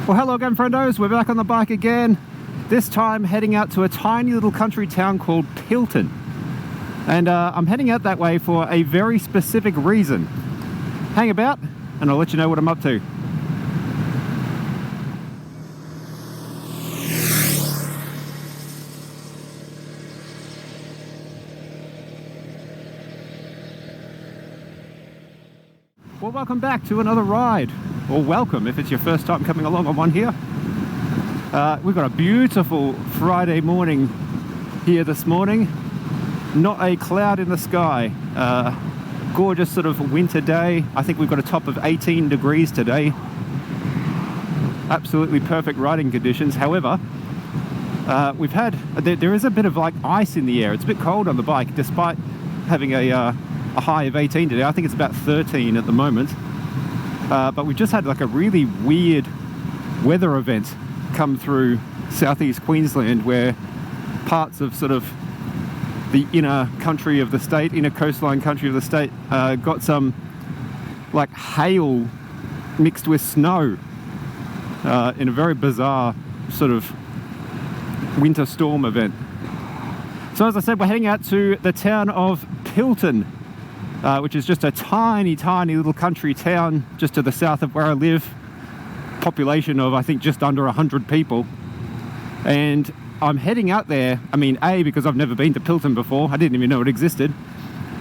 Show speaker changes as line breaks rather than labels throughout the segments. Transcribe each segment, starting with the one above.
Well, hello again, friendos. We're back on the bike again. This time heading out to a tiny little country town called Pilton. And I'm heading out that way for a very specific reason. Hang about and I'll let you know what I'm up to. Well, welcome back to another ride. Or welcome if it's your first time coming along on one here. We've got a beautiful Friday morning here this morning. Not a cloud in the sky. Gorgeous sort of winter day. I think we've got a top of 18 degrees today. Absolutely perfect riding conditions. However, we've had, there is a bit of like ice in the air. It's a bit cold on the bike despite having a high of 18 today. I think it's about 13 at the moment. But we've just had like a really weird weather event come through southeast Queensland where parts of sort of the inner country of the state, inner coastline country of the state, got some like hail mixed with snow in a very bizarre sort of winter storm event. So as I said, we're heading out to the town of Pilton, which is just a tiny little country town just to the south of where I live. Population of I think just under 100 people. And I'm heading out there, I mean A, because I've never been to Pilton before, I didn't even know it existed,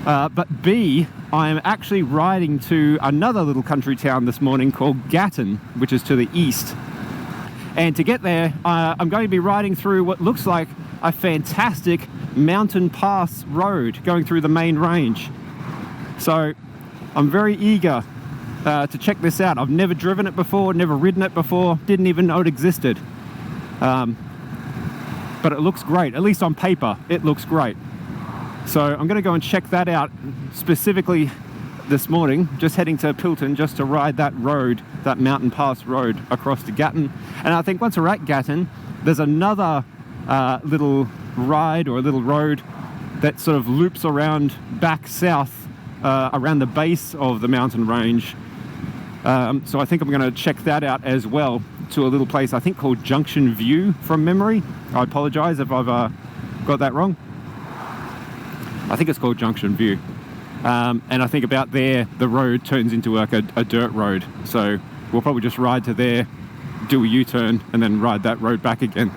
but B, I'm actually riding to another little country town this morning called Gaton, which is to the east. And to get there, I'm going to be riding through what looks like a fantastic mountain pass road going through the main range. So I'm very eager to check this out. I've never driven it before, never ridden it before, didn't even know it existed. But it looks great, at least on paper, it looks great. So I'm gonna go and check that out specifically this morning, just heading to Pilton just to ride that road, that mountain pass road across to Gaton. And I think once we're at Gaton, there's another little ride or a little road that sort of loops around back south around the base of the mountain range. So I think I'm going to check that out as well, to a little place I think called Junction View from memory. I apologize if I've got that wrong. I think it's called Junction View. And I think about there the road turns into like a dirt road. So we'll probably just ride to there, do a U-turn and then ride that road back again.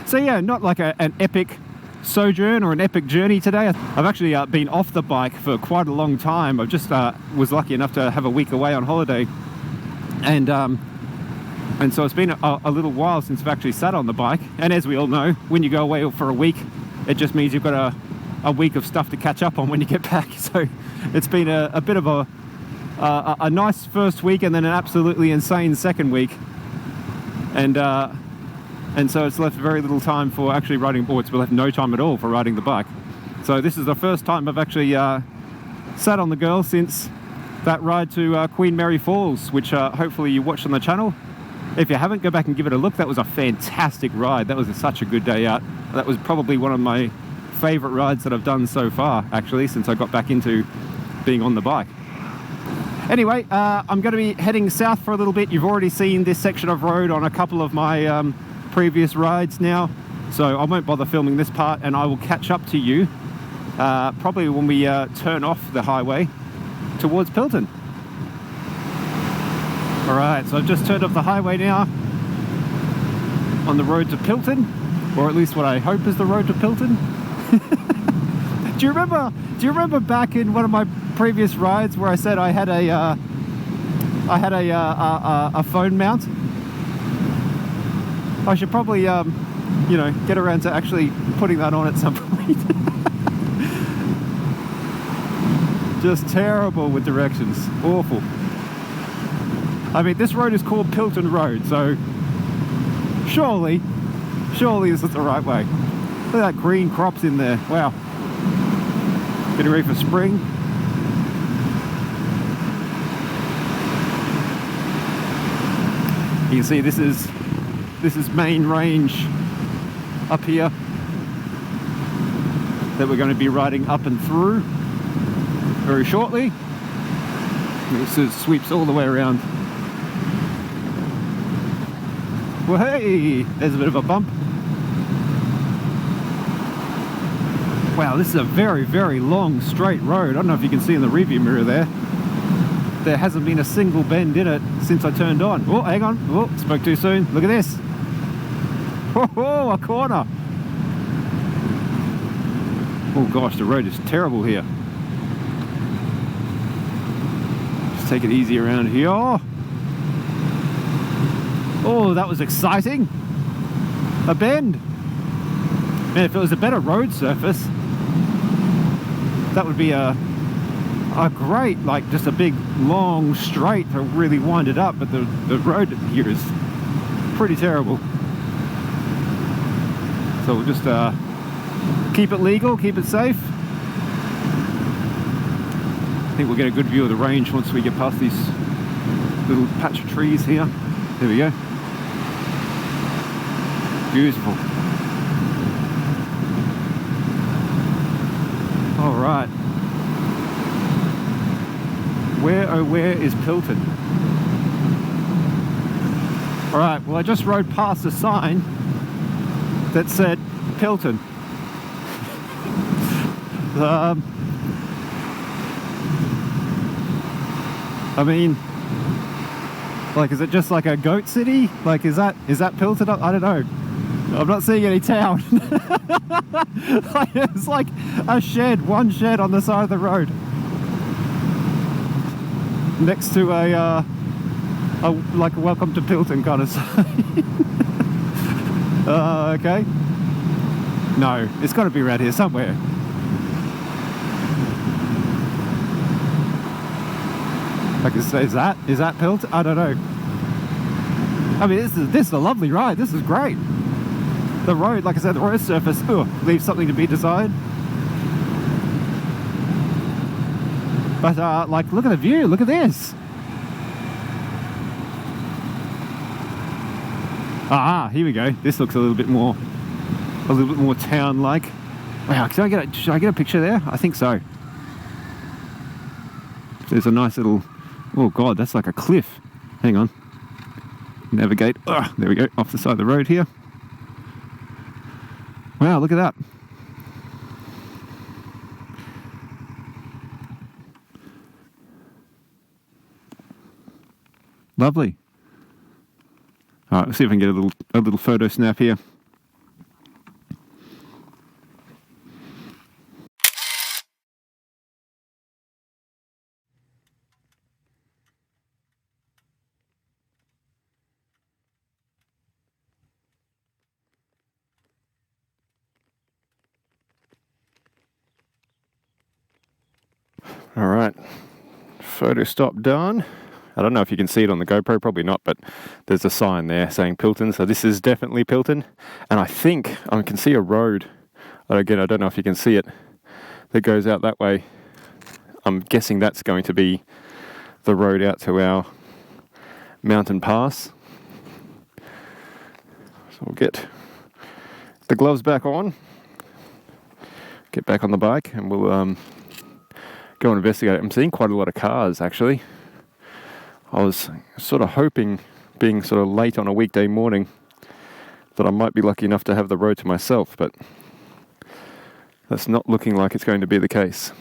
So yeah, not like an epic sojourn or an epic journey today. I've actually been off the bike for quite a long time. I just was lucky enough to have a week away on holiday, and so it's been a little while since I've actually sat on the bike. And as we all know, when you go away for a week, it just means you've got a week of stuff to catch up on when you get back. So it's been a bit of a nice first week and then an absolutely insane second week, and so it's left very little time for actually riding boards. We'll have no time at all for riding the bike. So this is the first time I've actually sat on the girl since that ride to Queen Mary Falls, which hopefully you watched on the channel. If you haven't, go back and give it a look. That was a fantastic ride. That was such a good day out. That was probably one of my favorite rides that I've done so far, actually, since I got back into being on the bike. Anyway, I'm going to be heading south for a little bit. You've already seen this section of road on a couple of my previous rides now, so I won't bother filming this part, and I will catch up to you probably when we turn off the highway towards Pilton. Alright, so I've just turned off the highway now on the road to Pilton, or at least what I hope is the road to Pilton. Do you remember back in one of my previous rides where I said I had a phone mount? I should probably, you know, get around to actually putting that on at some point. Just terrible with directions. Awful. I mean, this road is called Pilton Road, so surely this is the right way. Look at that green crops in there. Wow. Getting ready for spring. You can see this is main range up here that we're going to be riding up and through very shortly. This sweeps all the way around. Well, hey, there's a bit of a bump. Wow, this is a very, very long straight road. I don't know if you can see in the rearview mirror there. There hasn't been a single bend in it since I turned on. Oh, hang on. Oh, spoke too soon. Look at this. Oh, a corner. Oh gosh, the road is terrible here. Just take it easy around here. Oh, that was exciting. A bend. Man, if it was a better road surface, that would be a great, like just a big long straight to really wind it up, but the road here is pretty terrible. So we'll just keep it legal, keep it safe. I think we'll get a good view of the range once we get past these little patch of trees here. There we go. Beautiful. All right. Where, oh where is Pilton? All right, well I just rode past a sign that said Pilton. I mean, like, is it just like a goat city? Like, is that Pilton? I don't know. I'm not seeing any town. Like, it's like a shed, one shed on the side of the road, next to a like a welcome to Pilton kind of sign. Okay. No, it's got to be around here somewhere. Like, is that Pilton? I don't know. I mean, this is a lovely ride. This is great. The road, like I said, the road surface leaves something to be desired. But like, look at the view. Look at this. Ah, here we go. This looks a little bit more town-like. Wow, should I get a picture there? I think so. There's a nice little. Oh god, that's like a cliff. Hang on. Navigate. Oh, there we go. Off the side of the road here. Wow, look at that. Lovely. All right, let's see if I can get a little photo snap here. All right, photo stop done. I don't know if you can see it on the GoPro, probably not, but there's a sign there saying Pilton, so this is definitely Pilton. And I think I can see a road, again, I don't know if you can see it, that goes out that way. I'm guessing that's going to be the road out to our mountain pass. So we'll get the gloves back on, get back on the bike, and we'll go and investigate. I'm seeing quite a lot of cars, actually. I was sort of hoping, being sort of late on a weekday morning, that I might be lucky enough to have the road to myself, but that's not looking like it's going to be the case.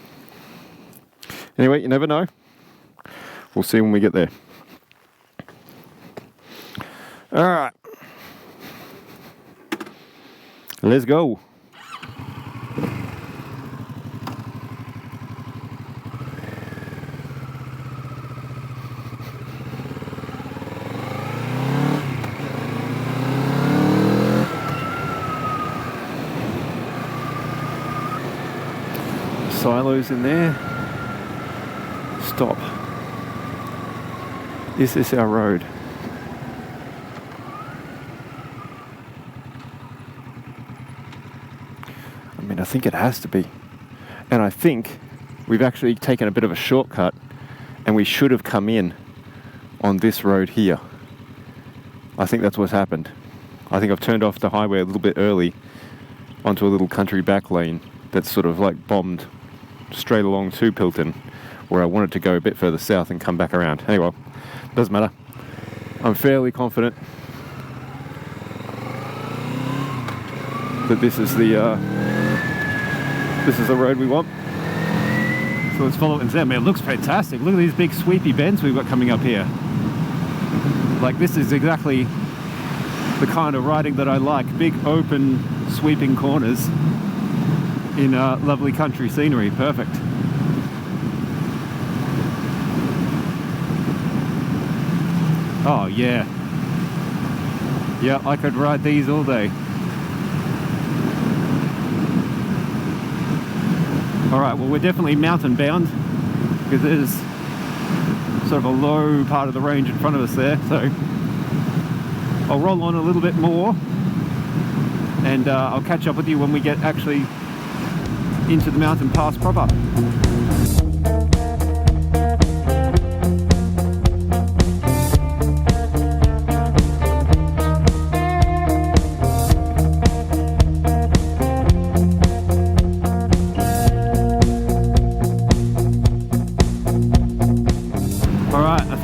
Anyway, you never know. We'll see when we get there. All right. Let's go. Silos in there. Stop. Is this our road? I mean, I think it has to be. And I think we've actually taken a bit of a shortcut, and we should have come in on this road here. I think that's what's happened. I think I've turned off the highway a little bit early onto a little country back lane that's sort of like bombed straight along to Pilton, where I wanted to go a bit further south and come back around. Anyway, doesn't matter. I'm fairly confident that this is the road we want. So let's follow it instead. Man, it looks fantastic. Look at these big sweepy bends we've got coming up here. Like, this is exactly the kind of riding that I like. Big open sweeping corners in lovely country scenery. Perfect. Oh yeah. Yeah, I could ride these all day. Alright, well, we're definitely mountain bound because there's sort of a low part of the range in front of us there, so I'll roll on a little bit more and I'll catch up with you when we get actually into the mountain pass proper.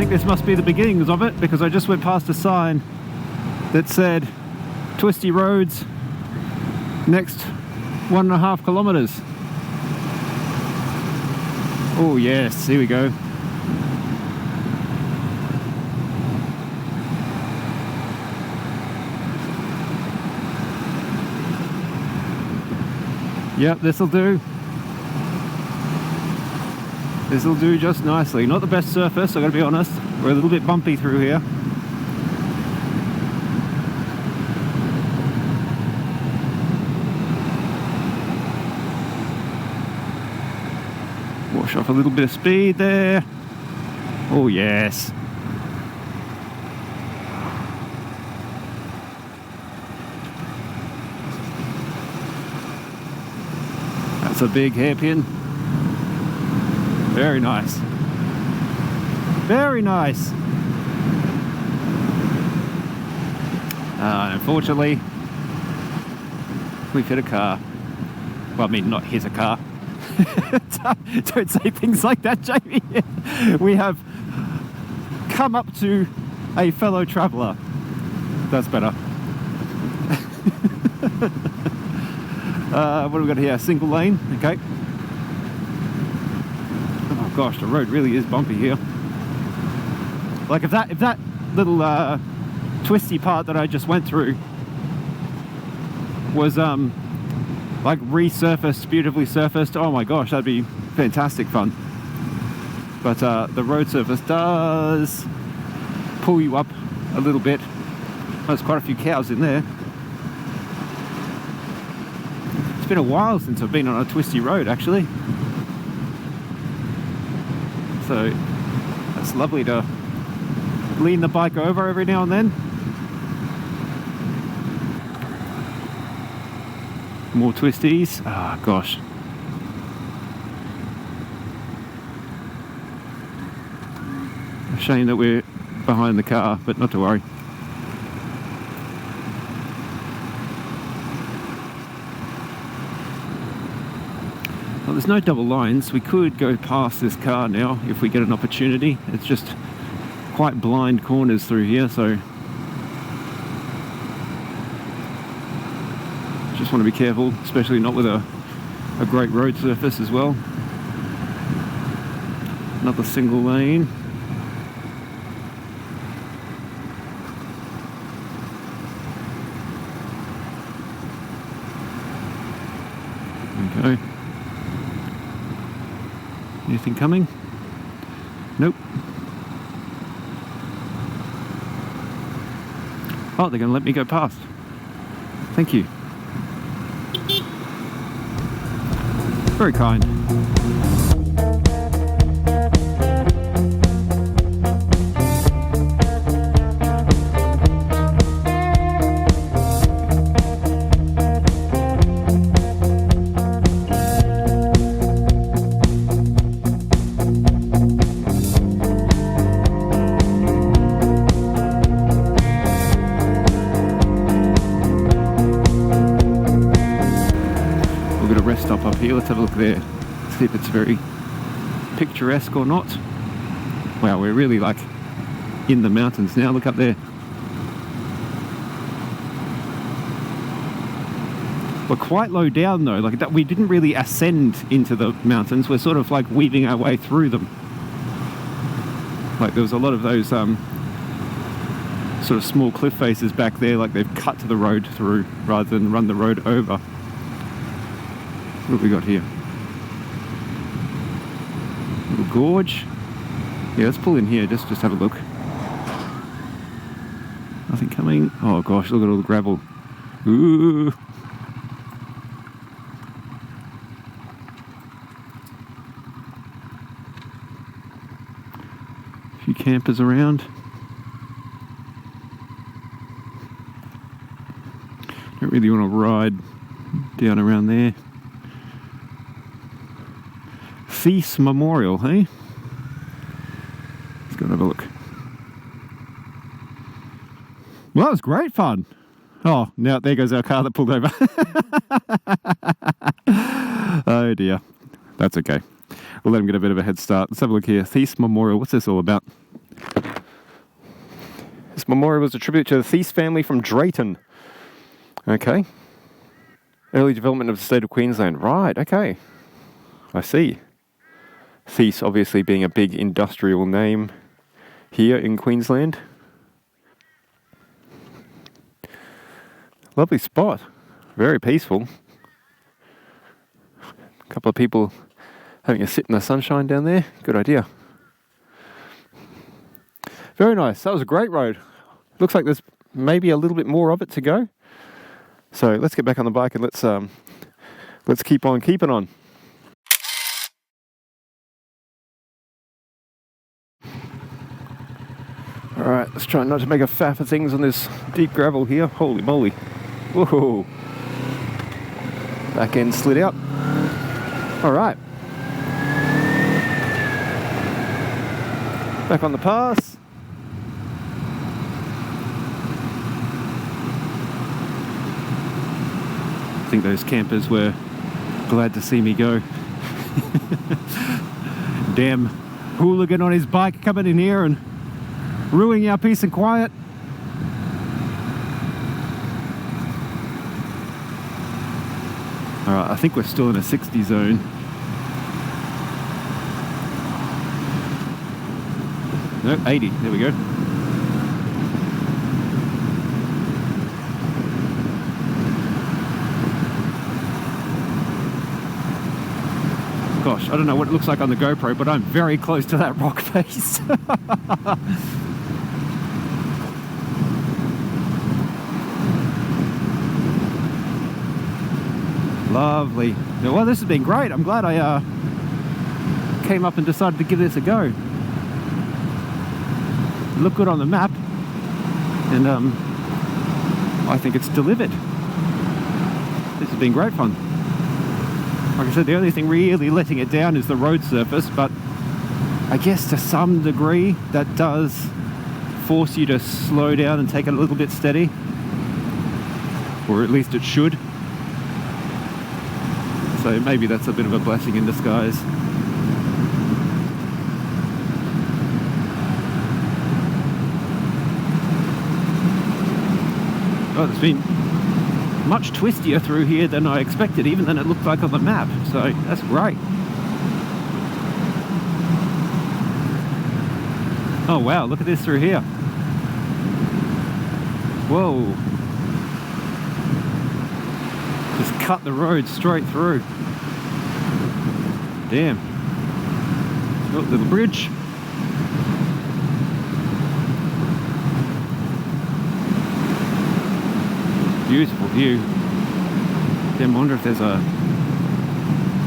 This must be the beginnings of it, because I just went past a sign that said Twisty roads next 1.5 kilometers. Oh yes, here we go. Yep, this'll do. This'll do just nicely. Not the best surface, I've got to be honest. We're a little bit bumpy through here. Wash off a little bit of speed there. Oh yes. That's a big hairpin. Very nice. Very nice. Unfortunately, we've hit a car. Well, I mean, not hit a car. Don't say things like that, Jamie. We have come up to a fellow traveller. That's better. What have we got here? Single lane, okay. Oh gosh, the road really is bumpy here. Like if that little twisty part that I just went through was like resurfaced, beautifully surfaced, oh my gosh, that'd be fantastic fun. But the road surface does pull you up a little bit. There's quite a few cows in there. It's been a while since I've been on a twisty road actually, so that's lovely to lean the bike over every now and then. More twisties. Ah, gosh. A shame that we're behind the car, but not to worry. Well, there's no double lines. We could go past this car now if we get an opportunity. It's just quite blind corners through here, so just want to be careful, especially not with a great road surface as well. Another single lane. Okay. Anything coming? Nope. Oh, they're going to let me go past. Thank you. Very kind. Stop up here, let's have a look there, see if it's very picturesque or not. Wow, we're really like in the mountains now. Look up there. We're quite low down though, like that we didn't really ascend into the mountains, we're sort of like weaving our way through them. Like there was a lot of those sort of small cliff faces back there, like they've cut to the road through rather than run the road over. What have we got here? Little gorge. Yeah, let's pull in here, just have a look. Nothing coming. Oh gosh, look at all the gravel. Ooh. A few campers around. Don't really want to ride down around there. Thiess Memorial, hey? Let's go and have a look. Well, that was great fun. Oh, now there goes our car that pulled over. Oh dear. That's okay. We'll let him get a bit of a head start. Let's have a look here. Thiess Memorial. What's this all about? This memorial was a tribute to the Thiess family from Drayton. Okay. Early development of the state of Queensland. Right, okay. I see. Thiess obviously being a big industrial name here in Queensland. Lovely spot. Very peaceful. A couple of people having a sit in the sunshine down there. Good idea. Very nice. That was a great road. Looks like there's maybe a little bit more of it to go. So let's get back on the bike and let's keep on keeping on. Alright, let's try not to make a faff of things on this deep gravel here. Holy moly. Whoa. Back end slid out. Alright. Back on the pass. I think those campers were glad to see me go. Damn hooligan on his bike coming in here and ruining our peace and quiet. Alright, I think we're still in a 60 zone. No, 80, there we go. Gosh, I don't know what it looks like on the GoPro, but I'm very close to that rock face. Lovely. Well, this has been great. I'm glad I came up and decided to give this a go. It looked good on the map, and I think it's delivered. This has been great fun. Like I said, the only thing really letting it down is the road surface, but I guess to some degree that does force you to slow down and take it a little bit steady, or at least it should. So maybe that's a bit of a blessing in disguise. Oh, there's been much twistier through here than I expected, even than it looked like on the map, so that's great. Oh wow, look at this through here. Whoa. Just cut the road straight through. Damn. Oh, little bridge. Beautiful view. Damn, wonder if there's a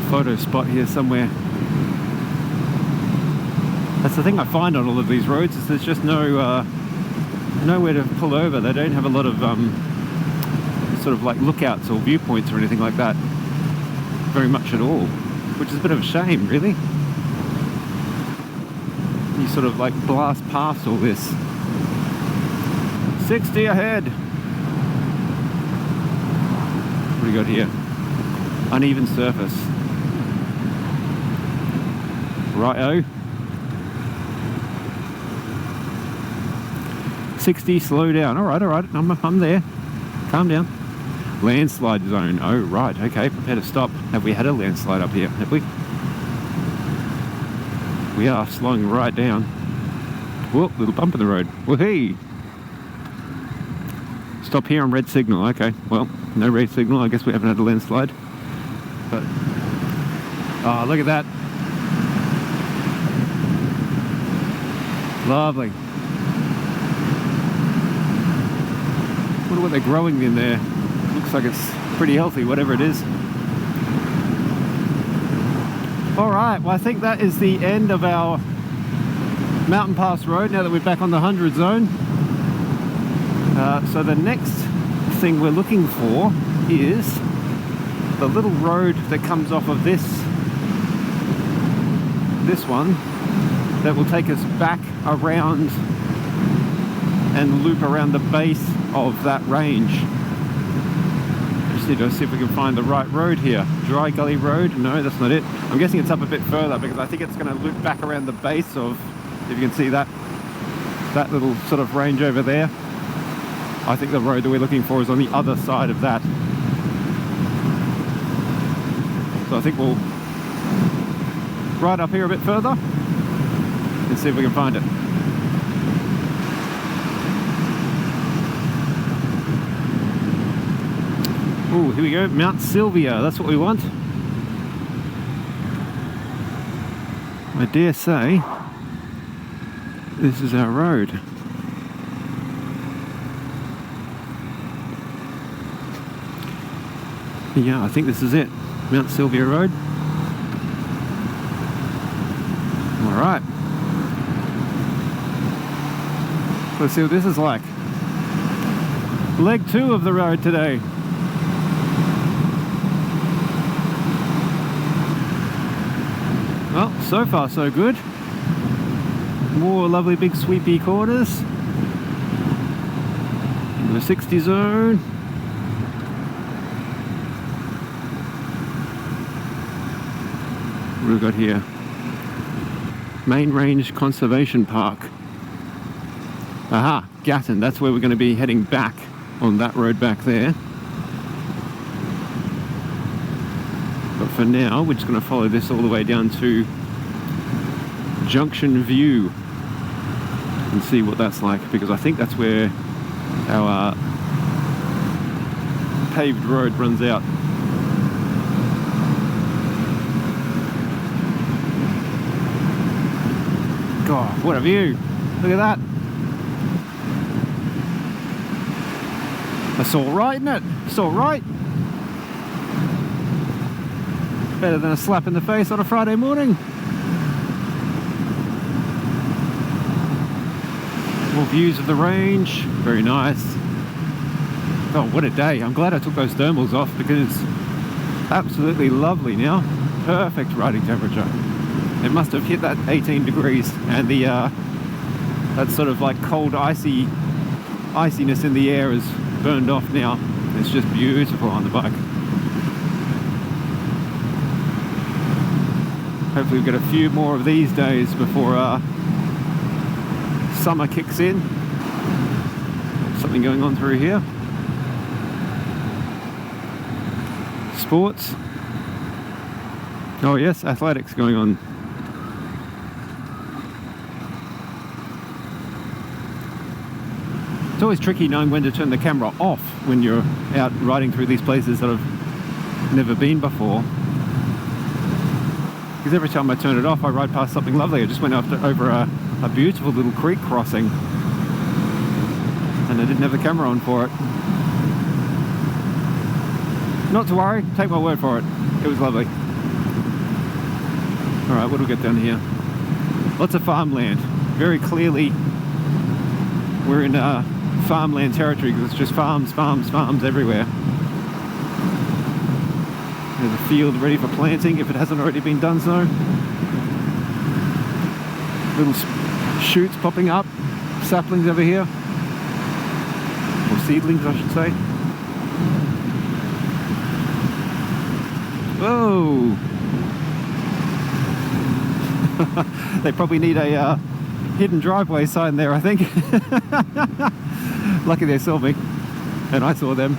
photo spot here somewhere. That's the thing I find on all of these roads, is there's just nowhere to pull over. They don't have a lot of sort of like lookouts or viewpoints or anything like that very much at all, which is a bit of a shame, really. You sort of like blast past all this. 60 ahead. What do we got here? Uneven surface. Righto. 60, slow down. Alright, I'm there. Calm down. Landslide zone. Oh, right. Okay, prepare to stop. Have we had a landslide up here? Have we? We are slowing right down. Whoop, little bump in the road. Woohoo! Stop here on red signal. Okay, well, no red signal. I guess we haven't had a landslide. But, oh, look at that. Lovely. Wonder what they're growing in there. Looks like it's pretty healthy, whatever it is. Alright, well I think that is the end of our Mountain Pass Road now that we're back on the 100 zone. So the next thing we're looking for is the little road that comes off of this one that will take us back around and loop around the base of that range. Just need to see if we can find the right road here. Dry Gully Road? No, that's not it. I'm guessing it's up a bit further because I think it's going to loop back around the base of, if you can see that little sort of range over there. I think the road that we're looking for is on the other side of that. So I think we'll ride up here a bit further and see if we can find it. Oh, here we go, Mt Sylvia, that's what we want. I dare say this is our road. Yeah, I think this is it. Mt Sylvia Road. Alright. Let's see what this is like. Leg 2 of the road today. Well, so far so good. More lovely big sweepy corners. Into the 60 zone. What have we got here? Main Range Conservation Park. Aha, Gatton. That's where we're going to be heading back on that road back there. But for now, we're just going to follow this all the way down to Junction View and see what that's like, because I think that's where our paved road runs out. God, what a view! Look at that! That's all right, isn't it? It's all right. Better than a slap in the face on a Friday morning. More views of the range. Very nice. Oh, what a day. I'm glad I took those thermals off because it's absolutely lovely now. Perfect riding temperature. It must have hit that 18 degrees and the that sort of like cold iciness in the air is burned off now. It's just beautiful on the bike. Hopefully we've got a few more of these days before summer kicks in. Something going on through here. Sports. Oh yes, athletics going on. It's always tricky knowing when to turn the camera off when you're out riding through these places that I've never been before. Because every time I turn it off, I ride past something lovely. I just went over a beautiful little creek crossing, and I didn't have the camera on for it. Not to worry, take my word for it. It was lovely. Alright, what do we get down here? Lots of farmland. Very clearly, we're in farmland territory because it's just farms, farms, farms everywhere. There's a field ready for planting if it hasn't already been done so. Little shoots popping up, saplings over here, or seedlings I should say. Whoa! They probably need a hidden driveway sign there, I think. Lucky they saw me and I saw them.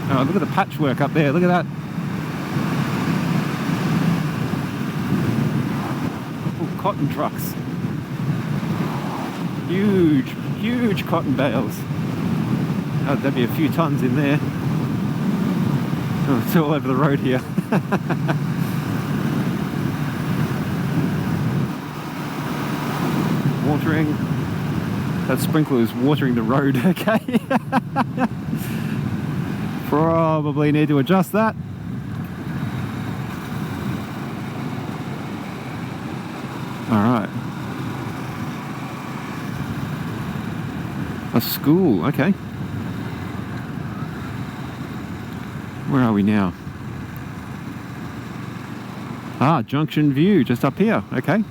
Oh, look at the patchwork up there. Look at that. Oh, cotton trucks. Huge, huge cotton bales. Oh, there'd be a few tons in there. Oh, it's all over the road here. Watering. That sprinkler is watering the road, okay? Probably need to adjust that. Alright. A school, okay. Where are we now? Ah, Junction View, just up here, okay.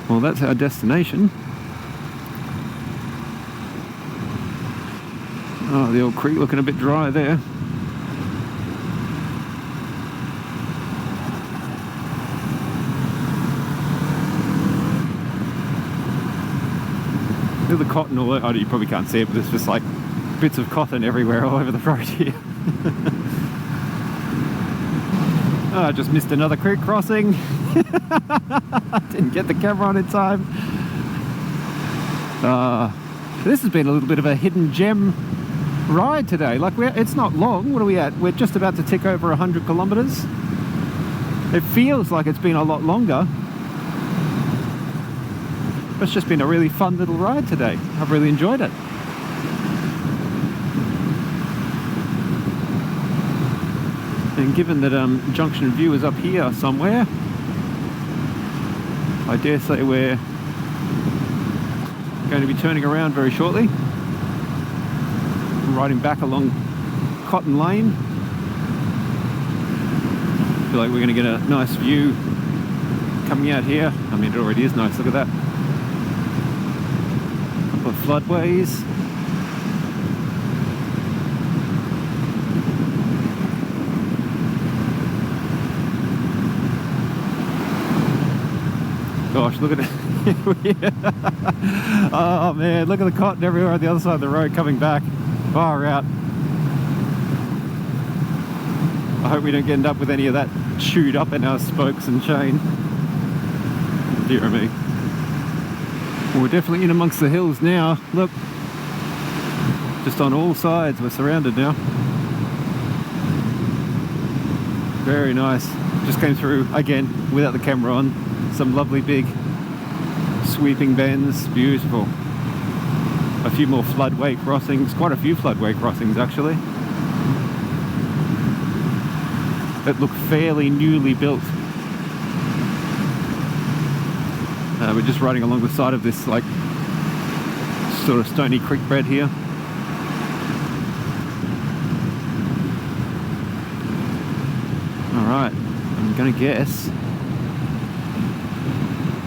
Well, that's our destination. Oh, the old creek looking a bit dry there. Look at the cotton all over. Oh, you probably can't see it, but there's just like bits of cotton everywhere all over the road here. Oh, I just missed another creek crossing. Didn't get the camera on in time. This has been a little bit of a hidden gem ride today. Like, it's not long. What are we at? We're just about to tick over 100 kilometers. It feels like it's been a lot longer. It's just been a really fun little ride today. I've really enjoyed it. And given that Junction View is up here somewhere, I dare say we're going to be turning around very shortly, riding back along Cotton Lane. I feel like we're going to get a nice view coming out here. I mean, it already is nice. Look at that. A couple of floodways. Gosh, look at it. Oh man, look at the cotton everywhere on the other side of the road coming back. Far out. I hope we don't end up with any of that chewed up in our spokes and chain. Dear me. Well, we're definitely in amongst the hills now. Look. Just on all sides, we're surrounded now. Very nice. Just came through, again, without the camera on. Some lovely big sweeping bends, beautiful. A few more floodway crossings, quite a few floodway crossings actually, that look fairly newly built. We're just riding along the side of this like sort of stony creek bed here. Alright, I'm gonna guess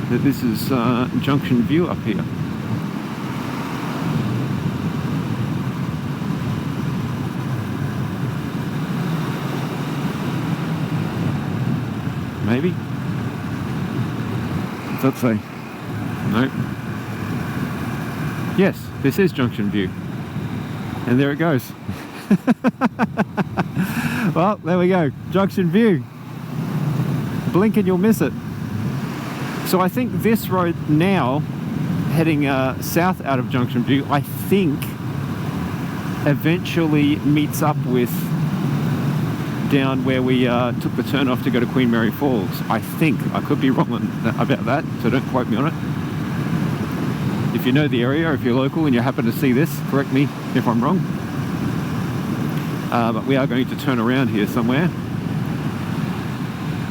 that this is Junction View up here. Maybe? What's that say? No. Yes, this is Junction View. And there it goes. Well, there we go. Junction View. Blink and you'll miss it. So I think this road now, heading south out of Junction View, I think eventually meets up with down where we took the turn off to go to Queen Mary Falls. I think. I could be wrong about that, so don't quote me on it. If you know the area, or if you're local and you happen to see this, correct me if I'm wrong. But we are going to turn around here somewhere.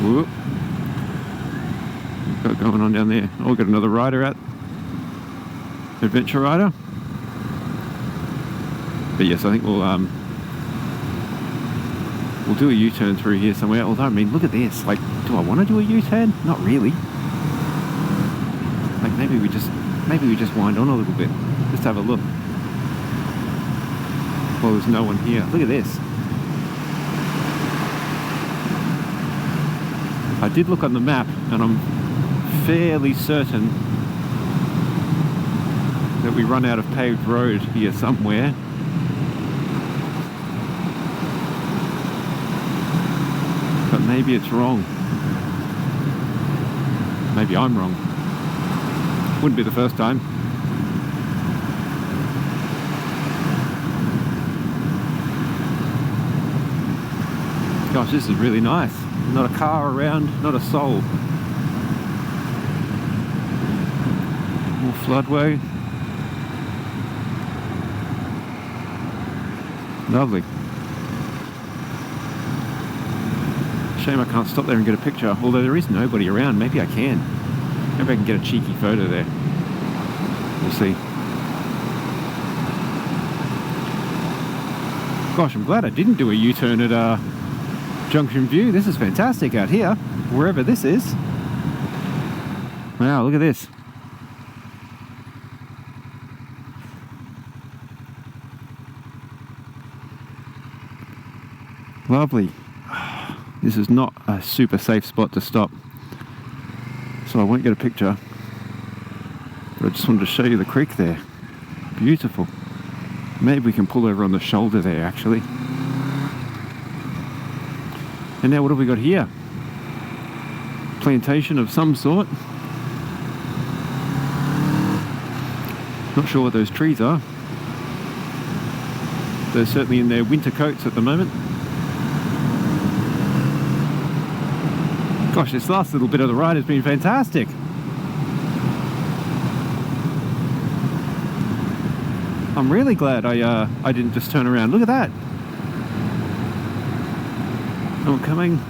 Whoop. Got going on down there. Oh, we've got another rider out. Adventure rider. But yes, I think we'll do a U-turn through here somewhere. Although, I mean, look at this. Like, do I want to do a U-turn? Not really. Like, maybe we just wind on a little bit. Just have a look. Well, there's no one here. Look at this. I did look on the map, and I'm fairly certain that we run out of paved road here somewhere. maybe it's wrong. Maybe I'm wrong. Wouldn't be the first time. Gosh, this is really nice. Not a car around, not a soul. More floodway. Lovely. Shame I can't stop there and get a picture, although there is nobody around. Maybe I can. Maybe I can get a cheeky photo there. We'll see. Gosh, I'm glad I didn't do a U-turn at Junction View. This is fantastic out here, wherever this is. Wow, look at this. Lovely. This is not a super safe spot to stop, so I won't get a picture, but I just wanted to show you the creek there. Beautiful. Maybe we can pull over on the shoulder there, actually. And now what have we got here? Plantation of some sort. Not sure what those trees are. They're certainly in their winter coats at the moment. Gosh, this last little bit of the ride has been fantastic. I'm really glad I didn't just turn around. Look at that. I'm coming.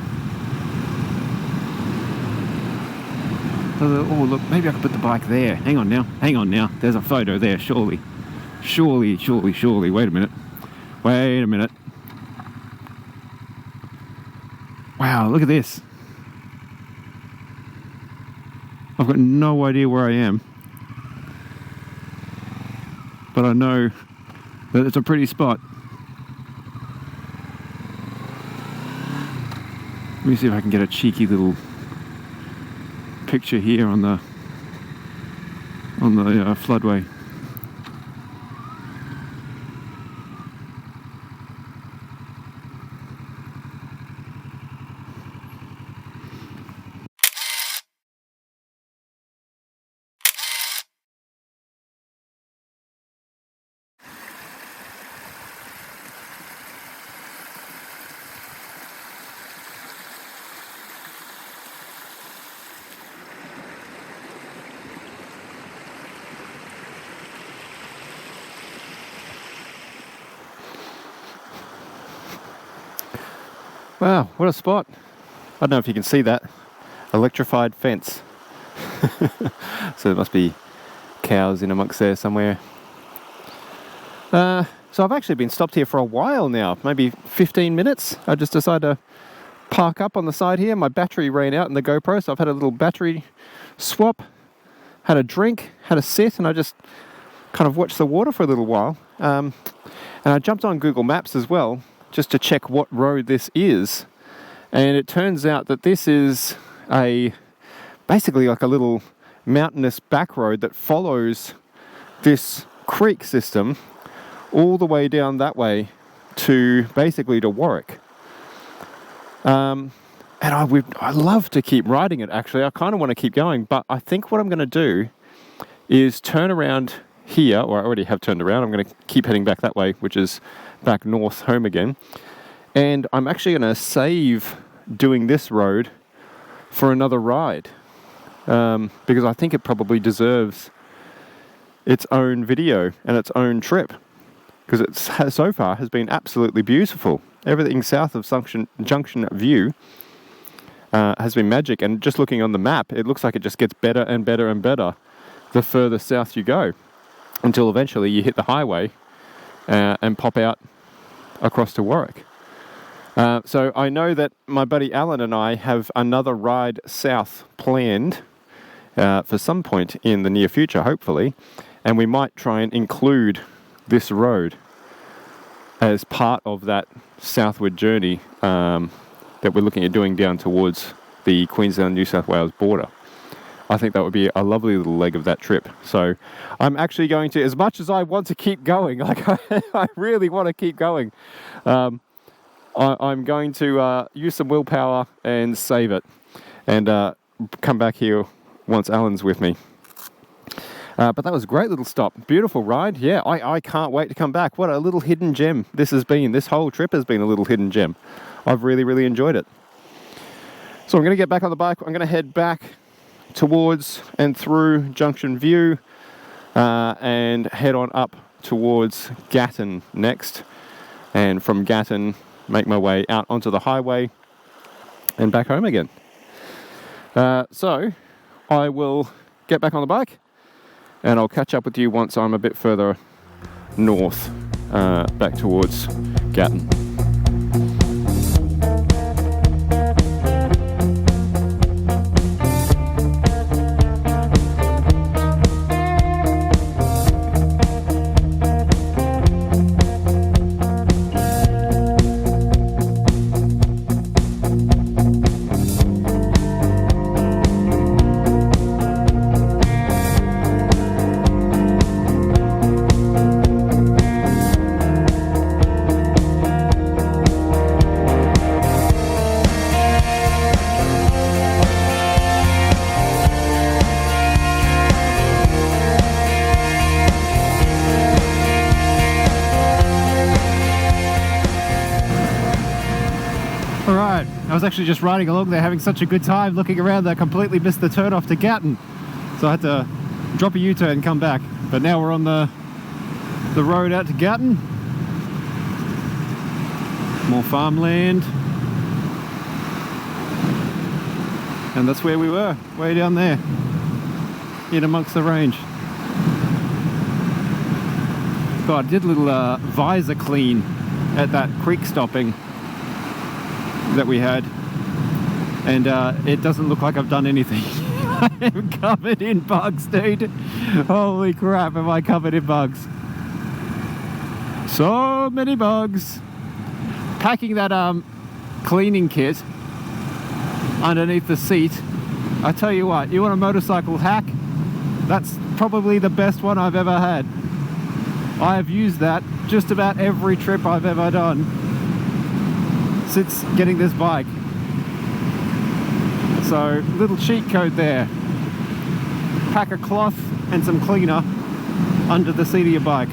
Oh, look, maybe I could put the bike there. Hang on now. Hang on now. There's a photo there, surely. Surely, surely, surely. Wait a minute. Wait a minute. Wow, look at this. I've got no idea where I am, but I know that it's a pretty spot. Let me see if I can get a cheeky little picture here on the floodway. Wow, what a spot. I don't know if you can see that. Electrified fence. So there must be cows in amongst there somewhere. So I've actually been stopped here for a while now, maybe 15 minutes. I just decided to park up on the side here. My battery ran out in the GoPro, so I've had a little battery swap, had a drink, had a sit, and I just kind of watched the water for a little while. And I jumped on Google Maps as well, just to check what road this is. And it turns out that this is basically like a little mountainous back road that follows this creek system all the way down that way to basically to Warwick. And I love to keep riding it, actually. I kind of want to keep going, but I think what I'm going to do is turn around here, or I already have turned around. I'm going to keep heading back that way, which is back north home again. And I'm actually going to save doing this road for another ride, because I think it probably deserves its own video and its own trip, because it so far has been absolutely beautiful. Everything south of Junction View has been magic, and just looking on the map, it looks like it just gets better and better and better the further south you go, until eventually you hit the highway and pop out across to Warwick. So I know that my buddy Alan and I have another ride south planned for some point in the near future, hopefully, and we might try and include this road as part of that southward journey that we're looking at doing down towards the Queensland-New South Wales border. I think that would be a lovely little leg of that trip. So I'm actually going to, as much as I want to keep going, like I really want to keep going, I'm going to use some willpower and save it, and come back here once Alan's with me. But that was a great little stop. Beautiful ride. Yeah, I can't wait to come back. What a little hidden gem this has been. This whole trip has been a little hidden gem. I've really, really enjoyed it. So I'm going to get back on the bike. I'm going to head back towards and through Junction View and head on up towards Gaton next. And from Gaton, make my way out onto the highway and back home again. So I will get back on the bike and I'll catch up with you once I'm a bit further north, back towards Gatton. Alright, I was actually just riding along there having such a good time looking around that I completely missed the turn off to Gatton. So I had to drop a U-turn and come back. But now we're on the road out to Gatton. More farmland. And that's where we were, way down there, in amongst the range. God, I did a little visor clean at that creek stopping that we had, and it doesn't look like I've done anything. I am covered in bugs, dude. Holy crap, am I covered in bugs. So many bugs. Packing that cleaning kit underneath the seat, I tell you what, you want a motorcycle hack? That's probably the best one I've ever had. I have used that just about every trip I've ever done since getting this bike. So, little cheat code there. Pack a cloth and some cleaner under the seat of your bike.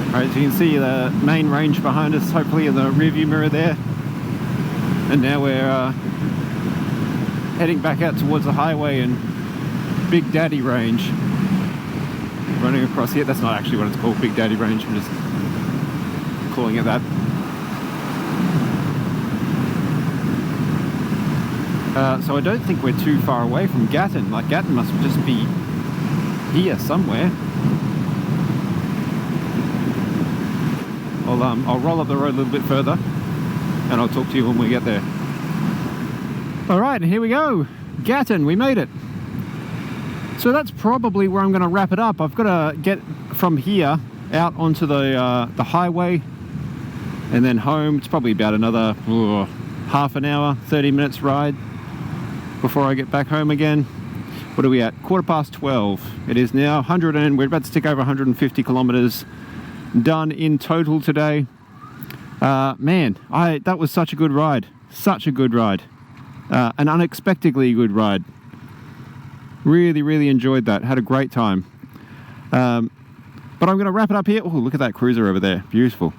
Alright, so you can see the main range behind us, hopefully in the rearview mirror there. And now we're heading back out towards the highway and Big Daddy Range. Running across here. That's not actually what it's called, Big Daddy Range. I'm just calling it that. So I don't think we're too far away from Gaton. Like, Gaton must just be here somewhere. I'll roll up the road a little bit further and I'll talk to you when we get there. Alright, and here we go. Gaton, we made it. So that's probably where I'm going to wrap it up. I've got to get from here out onto the highway and then home. It's probably about another half an hour, 30 minutes ride before I get back home again. What are we at? 12:15. It is now we're about to tick over 150 kilometers done in total today. Man, that was such a good ride. Such a good ride. An unexpectedly good ride. Really, really enjoyed that. Had a great time. But I'm going to wrap it up here. Oh, look at that cruiser over there. Beautiful.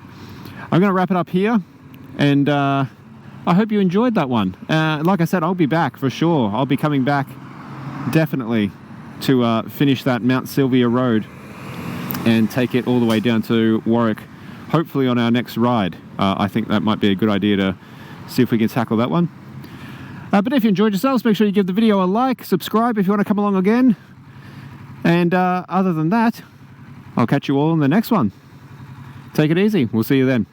I'm going to wrap it up here. And I hope you enjoyed that one. Like I said, I'll be back for sure. I'll be coming back definitely to finish that Mt Sylvia road and take it all the way down to Warwick, hopefully on our next ride. I think that might be a good idea to see if we can tackle that one. But if you enjoyed yourselves, make sure you give the video a like, subscribe if you want to come along again. And other than that, I'll catch you all in the next one. Take it easy. We'll see you then.